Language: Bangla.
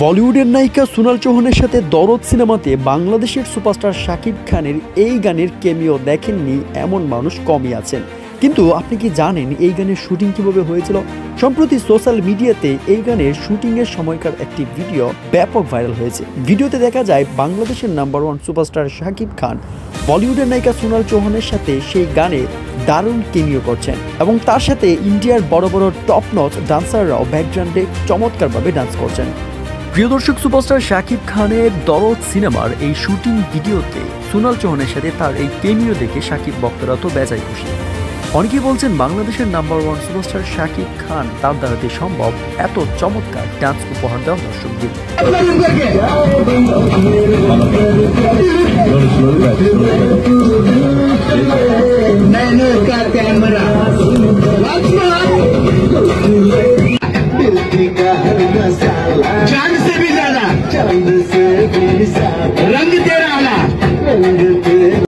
বলিউডের নায়িকা সোনাল চৌহানের সাথে দরদ সিনেমাতে বাংলাদেশের সুপারস্টার শাকিব খানের এই গানের কেমিও দেখেননি এমন মানুষ কমই আছেন। কিন্তু আপনি কি জানেন এই গানের শুটিং কিভাবে হয়েছিল? সম্প্রতি সোশ্যাল মিডিয়াতে এই গানের শুটিংয়ের সময়কার একটি ভিডিও ব্যাপক ভাইরাল হয়েছে। ভিডিওতে দেখা যায় বাংলাদেশের নাম্বার 1 সুপারস্টার শাকিব খান বলিউডের নায়িকা সোনাল চৌহানের সাথে সেই গানে দারুণ কেমিও করছেন এবং তার সাথে ইন্ডিয়ার বড় বড় টপ নচ ডান্সাররাও ব্যাকগ্রাউন্ডে চমৎকারভাবে ডান্স করছেন। প্রিয় দর্শক, সুপারস্টার শাকিব খানের দরদ সিনেমার এই শুটিং ভিডিওতে সোনাল চৌহানের সাথে তার এই কেমিও দেখে শাকিব ভক্তরা তো বেজায় খুশি। অনেকেই বলছেন বাংলাদেশের নাম্বার 1 সুপারস্টার শাকিব খান তার দ্বারাতে সম্ভব এত চমৎকার ডান্স উপহার দেওয়া দর্শকদের। चांद से भी ज्यादा रंग तेरा